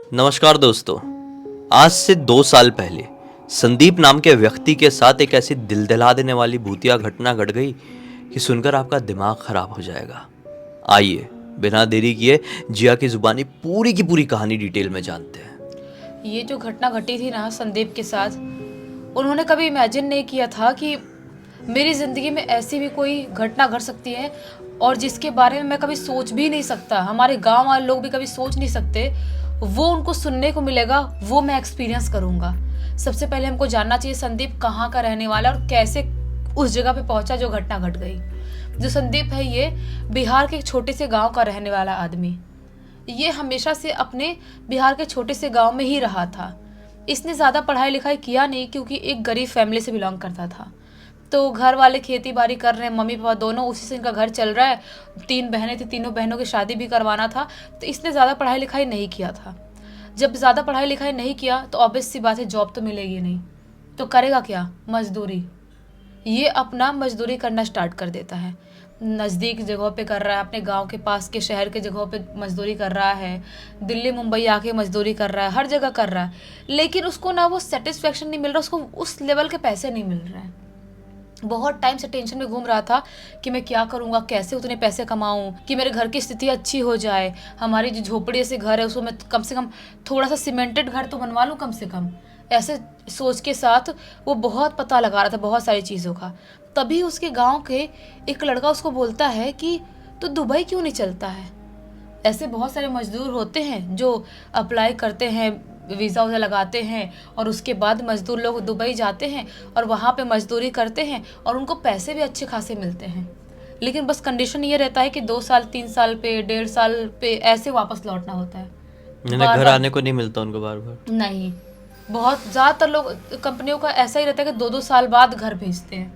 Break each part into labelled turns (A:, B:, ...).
A: नमस्कार दोस्तों। आज से 2 साल पहले संदीप नाम के व्यक्ति के साथ एक ऐसी दिल दहला देने वाली भूतिया घटना घट गई कि सुनकर आपका दिमाग खराब हो जाएगा। आइए बिना देरी किए जिया की जुबानी पूरी की पूरी कहानी डिटेल में जानते हैं।
B: ये जो घटना घटी थी ना संदीप के साथ, उन्होंने कभी इमेजिन नहीं किया था कि मेरी ज़िंदगी में ऐसी भी कोई घटना घट सकती है और जिसके बारे में मैं कभी सोच भी नहीं सकता, हमारे गांव वाले लोग भी कभी सोच नहीं सकते, वो उनको सुनने को मिलेगा, वो मैं एक्सपीरियंस करूँगा। सबसे पहले हमको जानना चाहिए संदीप कहाँ का रहने वाला है और कैसे उस जगह पे पहुंचा जो घटना घट गई। जो संदीप है ये बिहार के एक छोटे से गांव का रहने वाला आदमी। ये हमेशा से अपने बिहार के छोटे से गांव में ही रहा था। इसने ज़्यादा पढ़ाई लिखाई किया नहीं क्योंकि एक गरीब फैमिली से बिलोंग करता था। तो घर वाले खेती बाड़ी कर रहे हैं, मम्मी पापा दोनों, उसी से इनका घर चल रहा है। 3 बहनें थी, तीनों बहनों की शादी भी करवाना था, तो इसने ज़्यादा पढ़ाई लिखाई नहीं किया था। जब ज़्यादा पढ़ाई लिखाई नहीं किया तो ऑब्वियस सी बात है जॉब तो मिलेगी नहीं, तो करेगा क्या? मजदूरी। ये अपना मजदूरी करना स्टार्ट कर देता है। नज़दीक जगहों पे कर रहा है, अपने गांव के पास के शहर के जगहों पे मजदूरी कर रहा है, दिल्ली मुंबई आके मजदूरी कर रहा है, हर जगह कर रहा है। लेकिन उसको ना वो सेटिस्फेक्शन नहीं मिल रहा, उसको उस लेवल के पैसे नहीं मिल रहे हैं। बहुत टाइम से टेंशन में घूम रहा था कि मैं क्या करूँगा, कैसे उतने पैसे कमाऊँ कि मेरे घर की स्थिति अच्छी हो जाए। हमारी जो झोपड़ी से घर है उसको मैं कम से कम थोड़ा सा सीमेंटेड घर तो बनवा लूँ कम से कम। ऐसे सोच के साथ वो बहुत पता लगा रहा था बहुत सारी चीज़ों का। तभी उसके गांव के एक लड़का उसको बोलता है कि तू दुबई क्यों नहीं चलता है? ऐसे बहुत सारे मजदूर होते हैं जो अप्लाई करते हैं, वीज़ा वज़ा लगाते हैं और उसके बाद मज़दूर लोग दुबई जाते हैं और वहाँ पे मज़दूरी करते हैं और उनको पैसे भी अच्छे खासे मिलते हैं। लेकिन बस कंडीशन ये रहता है कि 2 साल 3 साल पे 1.5 साल पे ऐसे वापस लौटना होता है।
A: यानी
B: बार
A: घर
B: बार
A: आने को नहीं मिलता उनको बार बार।
B: नहीं, बहुत ज़्यादातर लोग कंपनियों का ऐसा ही रहता है कि 2-2 साल बाद घर भेजते हैं।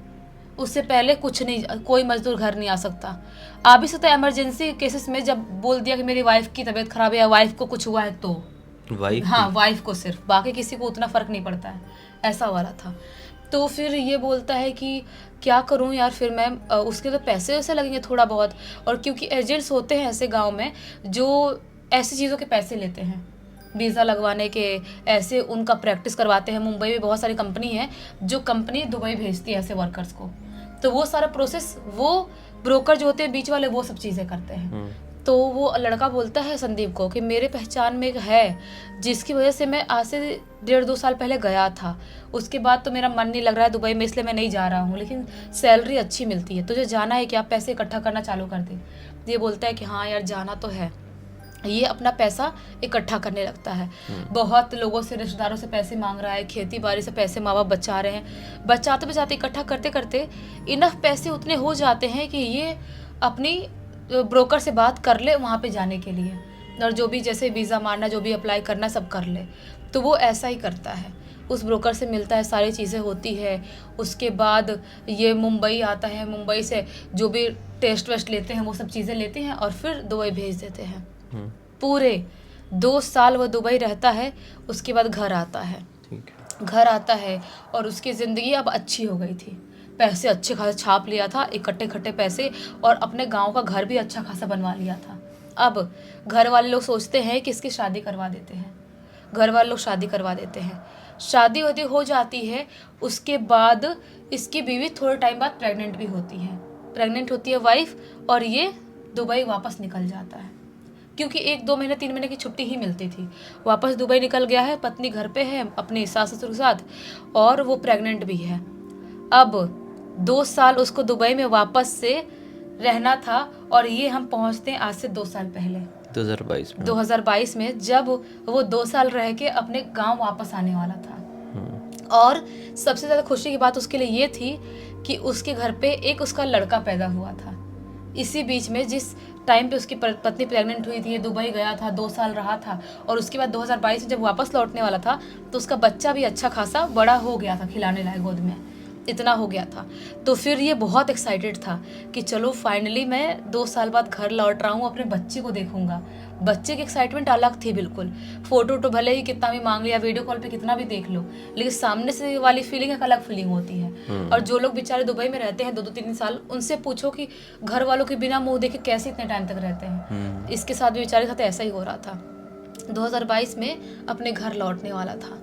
B: उससे पहले कुछ नहीं, कोई मजदूर घर नहीं आ सकता। आ भी सकता है इमरजेंसी केसेस में, जब बोल दिया कि मेरी वाइफ की तबीयत खराब है या वाइफ को कुछ हुआ है तो।
A: वाइफ
B: हाँ,
A: की।
B: वाइफ को सिर्फ, बाकी किसी को उतना फ़र्क नहीं पड़ता है, ऐसा वाला था। तो फिर ये बोलता है कि क्या करूँ यार, फिर मैं उसके तो पैसे वैसे लगेंगे थोड़ा बहुत, और क्योंकि एजेंट्स होते हैं ऐसे गांव में जो ऐसी चीज़ों के पैसे लेते हैं, वीज़ा लगवाने के, ऐसे उनका प्रैक्टिस करवाते हैं। मुंबई में बहुत सारी कंपनी है जो कंपनी दुबई भेजती है ऐसे वर्कर्स को, तो वो सारा प्रोसेस वो ब्रोकर जो होते हैं बीच वाले वो सब चीज़ें करते हैं। तो वो लड़का बोलता है संदीप को कि मेरे पहचान में एक है जिसकी वजह से मैं आज से 1.5-2 साल पहले गया था। उसके बाद तो मेरा मन नहीं लग रहा है दुबई में, इसलिए मैं नहीं जा रहा हूँ, लेकिन सैलरी अच्छी मिलती है। तुझे जाना है क्या? पैसे इकट्ठा करना चालू कर दे। ये बोलता है कि हाँ यार जाना तो है। ये अपना पैसा इकट्ठा करने लगता है। बहुत लोगों से, रिश्तेदारों से पैसे मांग रहा है, खेती बाड़ी से पैसे माँ बाप बचा रहे हैं। बचाते बचाते इकट्ठा करते करते इनफ पैसे उतने हो जाते हैं कि ये अपनी ब्रोकर से बात कर ले वहाँ पे जाने के लिए, और जो भी जैसे वीज़ा मारना, जो भी अप्लाई करना सब कर ले। तो वो ऐसा ही करता है, उस ब्रोकर से मिलता है, सारी चीज़ें होती है। उसके बाद ये मुंबई आता है, मुंबई से जो भी टेस्ट वेस्ट लेते हैं वो सब चीज़ें लेते हैं और फिर दुबई भेज देते हैं। पूरे 2 साल वो दुबई रहता है। उसके बाद घर आता है।
A: ठीक है।
B: घर आता है और उसकी ज़िंदगी अब अच्छी हो गई थी। पैसे अच्छे खासे छाप लिया था, इकट्ठे इकट्ठे पैसे, और अपने गांव का घर भी अच्छा खासा बनवा लिया था। अब घर वाले लोग सोचते हैं कि इसकी शादी करवा देते हैं। घर वाले लोग शादी करवा देते हैं। शादी वादी हो जाती है। उसके बाद इसकी बीवी थोड़े टाइम बाद प्रेग्नेंट भी होती है। प्रेग्नेंट होती है वाइफ, और ये दुबई वापस निकल जाता है क्योंकि 1-2 महीने 3 महीने की छुट्टी ही मिलती थी। वापस दुबई निकल गया है, पत्नी घर पे है अपने सास ससुर के साथ, और वो प्रेग्नेंट भी है। अब 2 साल उसको दुबई में वापस से रहना था, और ये हम पहुंचते हैं आज से 2 साल पहले 2022 में, जब वो 2 साल रह के अपने गांव वापस आने वाला था। और सबसे ज़्यादा खुशी की बात उसके लिए ये थी कि उसके घर पे एक उसका लड़का पैदा हुआ था। इसी बीच में जिस टाइम पे उसकी पत्नी प्रेग्नेंट हुई थी, ये दुबई गया था, 2 साल रहा था, और उसके बाद 2022 में जब वापस लौटने वाला था तो उसका बच्चा भी अच्छा खासा बड़ा हो गया था, खिलाने लायक गोद में इतना हो गया था। तो फिर ये बहुत एक्साइटेड था कि चलो फाइनली मैं 2 साल बाद घर लौट रहा हूँ, अपने बच्चे को देखूंगा। बच्चे की एक्साइटमेंट अलग थी बिल्कुल। फोटो तो भले ही कितना भी मांग लिया, वीडियो कॉल पे कितना भी देख लो, लेकिन सामने से वाली फीलिंग एक अलग फीलिंग होती है। और जो लोग बेचारे दुबई में रहते हैं 2-2 3 साल, उनसे पूछो कि घर वालों के बिना मुंह देखे कैसे इतने टाइम तक रहते हैं। इसके साथ भी बेचारे के साथ ऐसा ही हो रहा था। 2022 में अपने घर लौटने वाला था।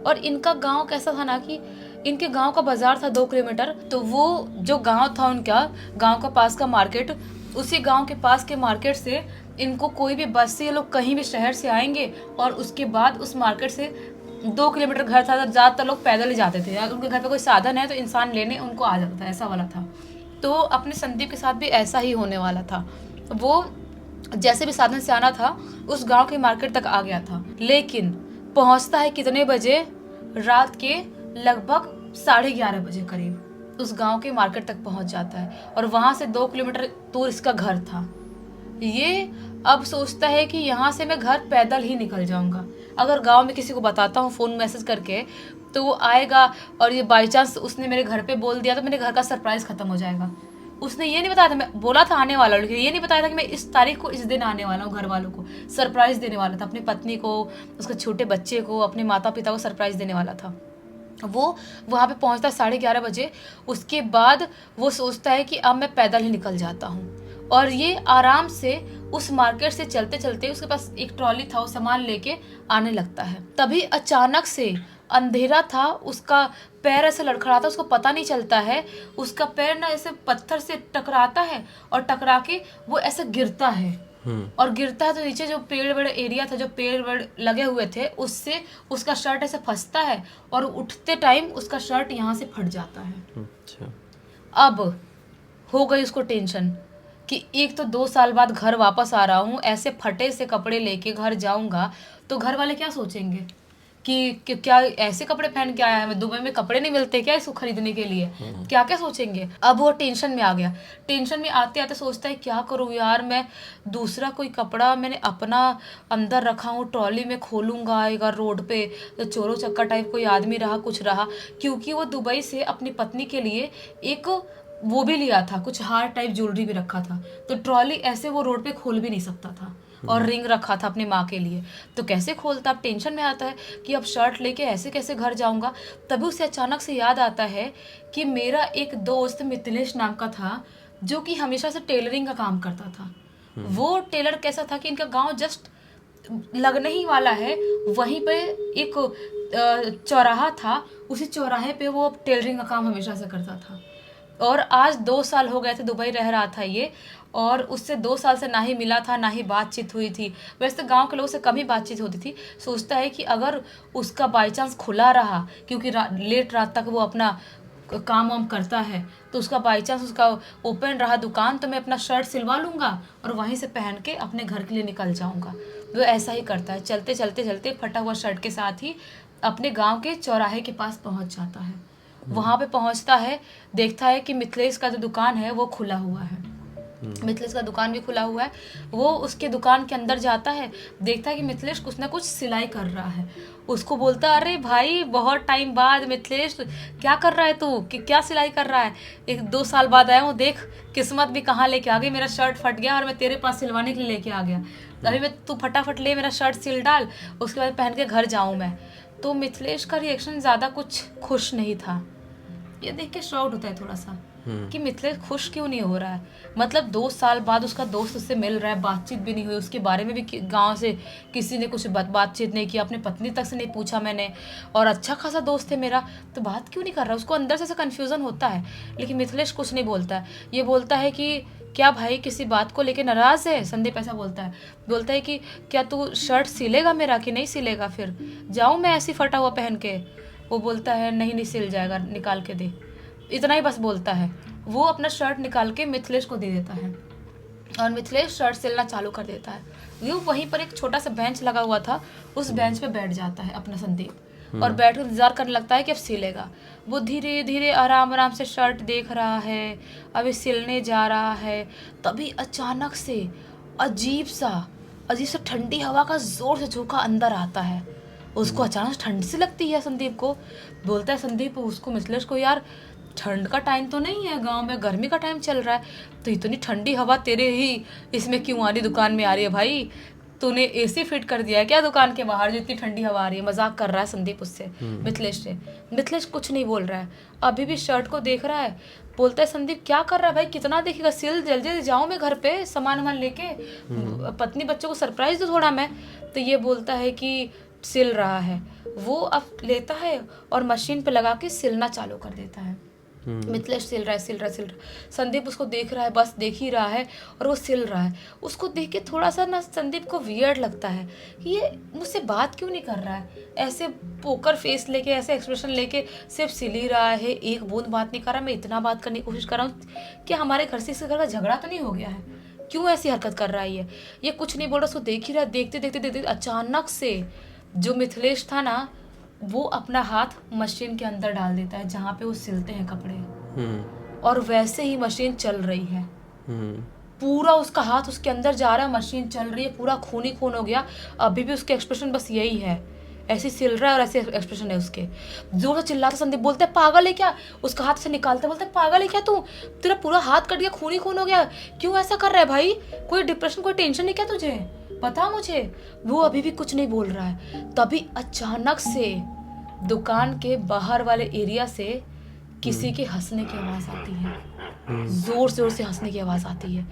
B: और इनका गांव कैसा था ना कि इनके गांव का बाजार था 2 किलोमीटर। तो वो जो गांव था उनका, गांव का पास का मार्केट, उसी गांव के पास के मार्केट से इनको कोई भी बस से ये लोग कहीं भी शहर से आएंगे और उसके बाद उस मार्केट से 2 किलोमीटर घर था। ज़्यादातर लोग पैदल ही जाते थे, अगर उनके घर पे कोई साधन है तो इंसान लेने उनको आ जाता था, ऐसा वाला था। तो अपने संदीप के साथ भी ऐसा ही होने वाला था। वो जैसे भी साधन से आना था उस गांव के मार्केट तक आ गया था, लेकिन पहुंचता है कितने बजे? रात के लगभग 11:30 बजे करीब उस गांव के मार्केट तक पहुंच जाता है और वहां से 2 किलोमीटर दूर इसका घर था। ये अब सोचता है कि यहाँ से मैं घर पैदल ही निकल जाऊंगा। अगर गांव में किसी को बताता हूँ फ़ोन मैसेज करके तो वो आएगा और ये बाई चांस उसने मेरे घर पे बोल दिया तो मेरे घर का सरप्राइज़ ख़त्म हो जाएगा। उसने ये नहीं बताया था, मैं बोला था आने वाला, लेकिन ये नहीं बताया था कि मैं इस तारीख को इस दिन आने वाला हूँ। घर वालों को सरप्राइज़ देने वाला था, अपनी पत्नी को, उसके छोटे बच्चे को, अपने माता पिता को सरप्राइज़ देने वाला था। वो वहाँ पे पहुँचता है 11:30 बजे। उसके बाद वो सोचता है कि अब मैं पैदल ही निकल जाता हूँ और ये आराम से उस मार्केट से चलते चलते, उसके पास एक ट्रॉली था, वो सामान लेके आने लगता है। तभी अचानक से अंधेरा था, उसका पैर ऐसे लड़खड़ाता, उसको पता नहीं चलता है, उसका पैर ना ऐसे पत्थर से टकराता है और टकरा के वो ऐसे गिरता है। और गिरता है तो नीचे जो पेड़ वेड़ एरिया था, जो पेड़ वेड़ लगे हुए थे, उससे उसका शर्ट ऐसे फंसता है और उठते टाइम उसका शर्ट यहाँ से फट जाता है।
A: अच्छा।
B: अब हो गई उसको टेंशन कि एक तो 2 साल बाद घर वापस आ रहा हूँ, ऐसे फटे से कपड़े लेके घर जाऊंगा तो घर वाले क्या सोचेंगे कि क्या ऐसे कपड़े पहन के आया है, दुबई में कपड़े नहीं मिलते क्या इसको खरीदने के लिए, क्या क्या सोचेंगे। अब वो टेंशन में आ गया। टेंशन में आते आते सोचता है क्या करूँ यार, मैं दूसरा कोई कपड़ा मैंने अपना अंदर रखा हूँ, ट्रॉली में खोलूंगा, आएगा रोड पे तो चोरों चक्का टाइप कोई आदमी रहा, कुछ रहा, क्योंकि वो दुबई से अपनी पत्नी के लिए एक वो भी लिया था, कुछ हार टाइप ज्वेलरी भी रखा था। तो ट्रॉली ऐसे वो रोड पे खोल भी नहीं सकता था और रिंग रखा था अपनी माँ के लिए, तो कैसे खोलता। अब टेंशन में आता है कि अब शर्ट लेके ऐसे कैसे घर जाऊंगा। तभी उसे अचानक से याद आता है कि मेरा एक दोस्त मिथिलेश नाम का था जो कि हमेशा से टेलरिंग का काम करता था। वो टेलर कैसा था कि इनका गांव जस्ट लगने ही वाला है, वहीं पे एक चौराहा था, उसी चौराहे पे वो टेलरिंग का काम हमेशा से करता था। और आज 2 साल हो गए थे दुबई रह रहा था ये, और उससे 2 साल से ना ही मिला था ना ही बातचीत हुई थी। वैसे गांव के लोगों से कम ही बातचीत होती थी। सोचता है कि अगर उसका बाई चांस खुला रहा, क्योंकि लेट रात तक वो अपना काम वाम करता है, तो उसका बाई चांस उसका ओपन रहा दुकान तो मैं अपना शर्ट सिलवा लूँगा और वहीं से पहन के अपने घर के लिए निकल जाऊँगा। वो ऐसा ही करता है, चलते चलते चलते फटा हुआ शर्ट के साथ ही अपने गाँव के चौराहे के पास पहुँच जाता है। वहाँ पे पहुँचता है, देखता है कि मिथिलेश का जो दुकान है वो खुला हुआ है। मिथिलेश का दुकान भी खुला हुआ है। वो उसके दुकान के अंदर जाता है, देखता है कि मिथिलेश कुछ ना कुछ सिलाई कर रहा है। उसको बोलता है, अरे भाई बहुत टाइम बाद मिथिलेश क्या कर रहा है तू, कि क्या सिलाई कर रहा है, 1-2 साल बाद आया हूँ, देख किस्मत भी कहाँ लेके आ गई, मेरा शर्ट फट गया और मैं तेरे पास सिलवाने के लिए लेके आ गया। अभी मैं तू फटाफट ले मेरा शर्ट सिल डाल, उसके बाद पहन के घर जाऊँ मैं। तो मिथिलेश का रिएक्शन ज़्यादा कुछ खुश नहीं था। ये देख के शॉक्ड होता है थोड़ा सा कि मिथिलेश खुश क्यों नहीं हो रहा है। मतलब 2 साल बाद उसका दोस्त उससे मिल रहा है, बातचीत भी नहीं हुई, उसके बारे में भी गांव से किसी ने कुछ बातचीत नहीं की, अपनी पत्नी तक से नहीं पूछा मैंने, और अच्छा खासा दोस्त है मेरा, तो बात क्यों नहीं कर रहा। उसको अंदर से ऐसा कन्फ्यूज़न होता है, लेकिन मिथिलेश कुछ नहीं बोलता है। ये बोलता है कि क्या भाई किसी बात को लेके नाराज़ है। संदीप ऐसा बोलता है कि क्या तू शर्ट सिलेगा मेरा कि नहीं सिलेगा, फिर जाऊँ मैं ऐसी फटा हुआ पहन के। वो बोलता है नहीं सिल जाएगा, निकाल के दे। इतना ही बस बोलता है। वो अपना शर्ट निकाल के मिथिलेश को दे देता है और मिथिलेश शर्ट सिलना चालू कर देता है। वो वहीं पर एक छोटा सा बेंच लगा हुआ था, उस बेंच पे बैठ जाता है अपना संदीप, और बैठ कर इंतजार करने लगता है कि अब सिलेगा। वो धीरे धीरे आराम आराम से शर्ट देख रहा है, अभी सिलने जा रहा है। तभी अचानक से अजीब सा ठंडी हवा का जोर से झोंका अंदर आता है। उसको अचानक ठंड सी लगती है संदीप को। बोलता है संदीप उसको, मिथिलेश को, यार ठंड का टाइम तो नहीं है, गांव में गर्मी का टाइम चल रहा है, तो इतनी ठंडी हवा तेरे ही इसमें क्यों आ रही, दुकान में आ रही है भाई, तूने एसी फिट कर दिया है क्या दुकान के बाहर, जो इतनी ठंडी हवा आ रही है। मजाक कर रहा है संदीप उससे, मिथिलेश से। मिथिलेश कुछ नहीं बोल रहा है, अभी भी शर्ट को देख रहा है। बोलता है संदीप क्या कर रहा है भाई, कितना देखेगा, सिल जल्दी जल्दी जाऊँ मैं घर पे सामान वामान लेके, पत्नी बच्चों को सरप्राइज दो थोड़ा मैं। तो ये बोलता है कि सिल रहा है। वो अब लेता है और मशीन पे लगा के सिलना चालू कर देता है। मिथिलेश सिल रहा है, सिल रहा है, सिल रहा है। संदीप उसको देख रहा है, बस देख ही रहा है, और वो सिल रहा है। उसको देख के थोड़ा सा ना संदीप को वियर्ड लगता है कि ये मुझसे बात क्यों नहीं कर रहा है, ऐसे पोकर फेस लेके, ऐसे एक्सप्रेशन लेके सिर्फ सिल ही रहा है, एक बूंद बात नहीं कर रहा। मैं इतना बात करने की कोशिश कर रहा हूँ कि हमारे घर से इसके घर का झगड़ा तो नहीं हो गया है, क्यों ऐसी हरकत कर रहा है ये कुछ नहीं बोल रहा। उसको देख ही रहा, देखते देखते देखते अचानक से जो मिथिलेश था ना, वो अपना हाथ मशीन के अंदर डाल देता है जहाँ पे वो सिलते हैं कपड़े, और वैसे ही मशीन चल रही है। पूरा उसका हाथ उसके अंदर जा रहा है, मशीन चल रही है, पूरा खून ही खून हो गया। अभी भी उसके एक्सप्रेशन बस यही है, ऐसे सिल रहा है और ऐसे एक्सप्रेशन है उसके। जोर से चिल्लाता संदीप, बोलते है पागल है क्या, उसका हाथ से निकालते, बोलते है पागल है क्या तू, तेरा पूरा हाथ कट गया, खून ही खून हो गया, क्यों ऐसा कर रहा है भाई, कोई डिप्रेशन कोई टेंशन नहीं क्या तुझे, पता मुझे। वो अभी भी कुछ नहीं बोल रहा है। तभी अचानक से दुकान के बाहर वाले एरिया से किसी के हंसने की आवाज आती है, जोर जोर से हंसने की आवाज आती है।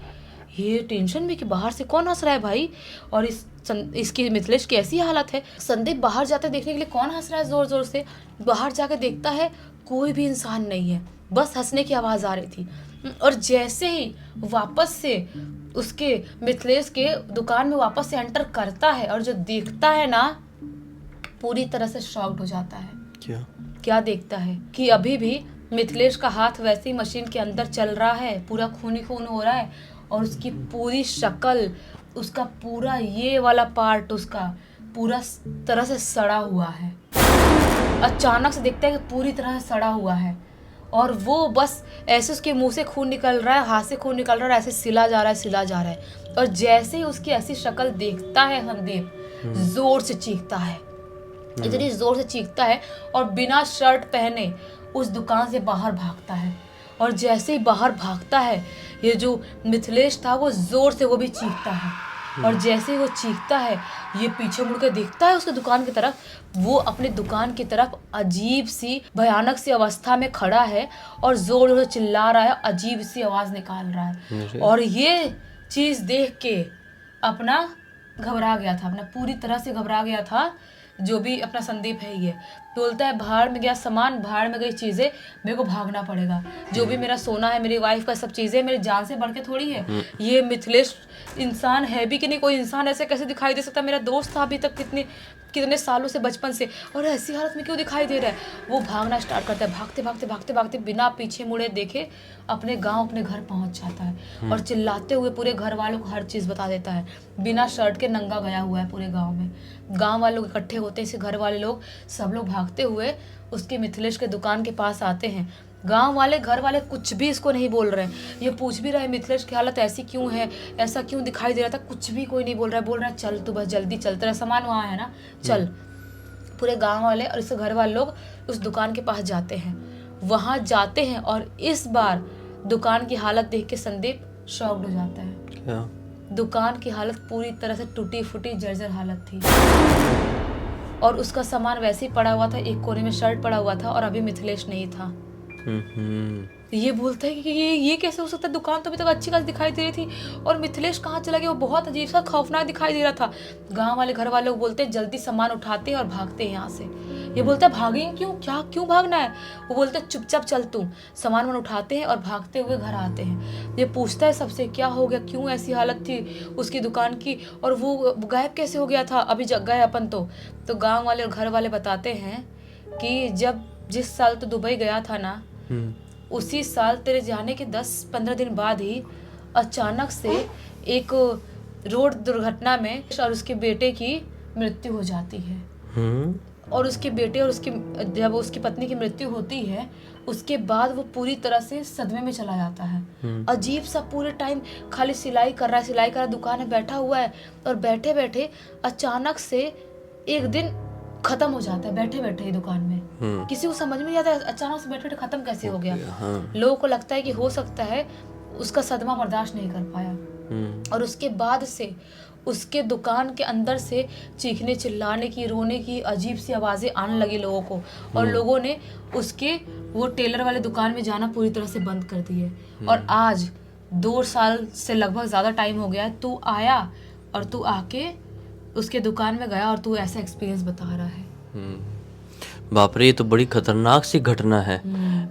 B: ये टेंशन में कि बाहर से कौन हंस रहा है भाई, और इसकी मिथिलेश की ऐसी हालत है। संदीप बाहर जाते देखने के लिए कौन हंस रहा है जोर जोर से। बाहर जाके देखता है कोई भी इंसान नहीं है, बस हंसने की आवाज आ रही थी। और जैसे ही वापस से उसके मिथिलेश के दुकान में वापस से एंटर करता है और जो देखता है ना, पूरी तरह से शॉक्ड हो जाता है। क्या देखता है कि अभी भी मिथिलेश का हाथ वैसे ही मशीन के अंदर चल रहा है, पूरा खून ही खून हो रहा है, और उसकी पूरी शक्ल, उसका पूरा ये वाला पार्ट उसका पूरा तरह से सड़ा हुआ है। अचानक से देखता है कि पूरी तरह से सड़ा हुआ है, और वो बस ऐसे उसके मुंह से खून निकल रहा है, हाथ से खून निकल रहा है, ऐसे सिला जा रहा है, सिला जा रहा है। और जैसे ही उसकी ऐसी शक्ल देखता है संदीप, जोर से चीखता है, इतनी जोर से चीखता है, और बिना शर्ट पहने उस दुकान से बाहर भागता है। और जैसे ही बाहर भागता है, ये जो मिथिलेश था वो जोर से वो भी चीखता है, और जैसे ही वो चीखता है, ये पीछे मुड़ के देखता है उसके दुकान की तरफ। वो अपने दुकान की तरफ अजीब सी भयानक सी अवस्था में खड़ा है, और जोर जोर से चिल्ला रहा है, अजीब सी आवाज निकाल रहा है। और ये चीज देख के अपना घबरा गया था, अपना पूरी तरह से घबरा गया था जो भी अपना संदीप है। ये बोलता है भाड़ में गया सामान, भाड़ में गई चीजें, मेरे को भागना पड़ेगा। जो भी मेरा सोना है, मेरी वाइफ का सब चीजें मेरी जान से बढ़ के थोड़ी है। ये मिथिलेश इंसान है भी कि नहीं, कोई इंसान ऐसे कैसे दिखाई दे सकता, मेरा दोस्त था अभी तक कितने सालों से, बचपन से, और ऐसी हालत में क्यों दिखाई दे रहा है। वो भागना स्टार्ट करता है, भागते भागते भागते भागते बिना पीछे मुड़े देखे अपने गांव, अपने घर पहुंच जाता है, और चिल्लाते हुए पूरे घर वालों को हर चीज़ बता देता है। बिना शर्ट के नंगा गया हुआ है पूरे गांव में। गांव वाले लोग इकट्ठे होते हैं, इसे घर वाले लोग सब लोग भागते हुए उसके मिथिलेश के दुकान के पास आते हैं। गांव वाले, घर वाले कुछ भी इसको नहीं बोल रहे हैं। ये पूछ भी रहे मिथिलेश की हालत ऐसी क्यों है, ऐसा क्यों दिखाई दे रहा था, कुछ भी कोई नहीं बोल रहा है। बोल रहा है चल तू बस जल्दी चल, तेरा सामान वहाँ है ना, चल। पूरे गांव वाले और इसके घर वाले लोग उस दुकान के पास जाते हैं। वहाँ जाते हैं, और इस बार दुकान की हालत देख के संदीप शॉक्ड हो जाता है।
A: क्या?
B: दुकान की हालत पूरी तरह से टूटी फूटी जर्जर हालत थी, और उसका सामान वैसे ही पड़ा हुआ था, एक कोने में शर्ट पड़ा हुआ था, और अभी मिथिलेश नहीं था। ये बोलता है कि ये कैसे हो सकता है, दुकान तो अभी तक अच्छी खासी दिखाई दे रही थी, और मिथिलेश कहाँ चला गया, वो बहुत अजीब सा खौफनाक दिखाई दे रहा था। गांव वाले, घर वाले लोग बोलते हैं जल्दी सामान उठाते हैं और भागते हैं यहाँ से। ये बोलता है भागेंगे क्यों, क्या क्यों भागना है। वो बोलते हैं चुपचाप चल तू। सामान उठाते हैं और भागते हुए घर आते हैं। ये पूछता है सबसे क्या हो गया, क्यों ऐसी हालत थी उसकी दुकान की, और वो गायब कैसे हो गया था, अभी जग गए अपन तो गाँव वाले और घर वाले बताते हैं कि जिस साल तो दुबई गया था ना, उसी साल तेरे जाने के 10-15 दिन बाद ही अचानक से एक रोड दुर्घटना में और उसके बेटे की मृत्यु हो जाती है। और उसके बेटे और जब उसकी पत्नी की मृत्यु होती है, उसके बाद वो पूरी तरह से सदमे में चला जाता है। अजीब सा पूरे टाइम खाली सिलाई कर रहा है, दुकान में बैठा हुआ है, और बैठे बैठे अचानक से एक दिन खत्म हो जाता है, बैठे बैठे ही दुकान में। किसी को समझ में नहीं आता अचानक से बैठे बैठे खत्म कैसे हो गया। लोगों को लगता है कि हो सकता है उसका सदमा बर्दाश्त नहीं कर पाया, और उसके बाद से उसके दुकान के अंदर से चीखने चिल्लाने की, रोने की अजीब सी आवाज़ें आने लगी लोगों को, और लोगों ने उसके वो टेलर वाले दुकान में जाना पूरी तरह से बंद कर दिए। और आज 2 साल से लगभग ज़्यादा टाइम हो गया है, तू आया और तू आके उसके दुकान में गया और तू ऐसा एक्सपीरियंस बता रहा है।
A: बाप रे, ये तो बड़ी खतरनाक सी घटना है।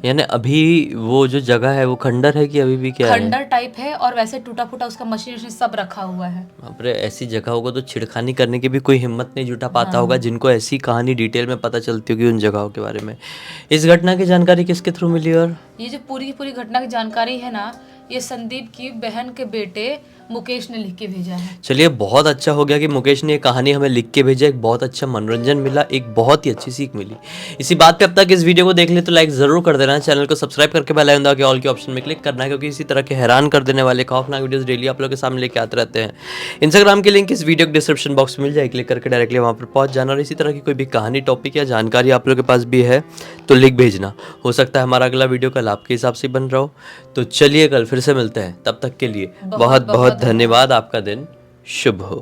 A: यानी अभी वो जो जगह है वो खंडर है कि अभी भी क्या है?
B: खंडर टाइप है, और वैसे टूटा फूटा उसका मशीन वशीन सब रखा हुआ है।
A: बाप रे, ऐसी जगहों को तो छिड़खानी करने की भी कोई हिम्मत नहीं जुटा पाता होगा, जिनको ऐसी कहानी डिटेल में पता चलती होगी उन जगहों के बारे में। इस घटना की जानकारी किसके थ्रू मिली? और
B: ये जो पूरी की पूरी घटना की जानकारी है ना, ये संदीप की बहन के बेटे मुकेश ने लिख के भेजा है।
A: चलिए, बहुत अच्छा हो गया कि मुकेश ने ये कहानी हमें लिख के भेजा। एक बहुत अच्छा मनोरंजन मिला, एक बहुत ही अच्छी सीख मिली। इसी बात पे अब तक इस वीडियो को देख ले तो लाइक जरूर कर देना, चैनल को सब्सक्राइब करके बेल आइकन दबा के ऑल के ऑप्शन में क्लिक करना है, क्योंकि इसी तरह के हैरान कर देने वाले खौफनाक वीडियोस डेली आप लोगों के सामने लेके आते रहते हैं। इंस्टाग्राम की लिंक इस वीडियो के डिस्क्रिप्शन बॉक्स में मिल जाए, क्लिक करके डायरेक्टली वहाँ पर पहुँच जाना। और इसी तरह की कोई भी कहानी, टॉपिक या जानकारी आप लोगों के पास भी है तो लिख भेजना। हो सकता है हमारा अगला वीडियो कल आपके हिसाब से बन रहा हो। तो चलिए, कल फिर से मिलते हैं, तब तक के लिए बहुत बहुत धन्यवाद। आपका दिन शुभ हो।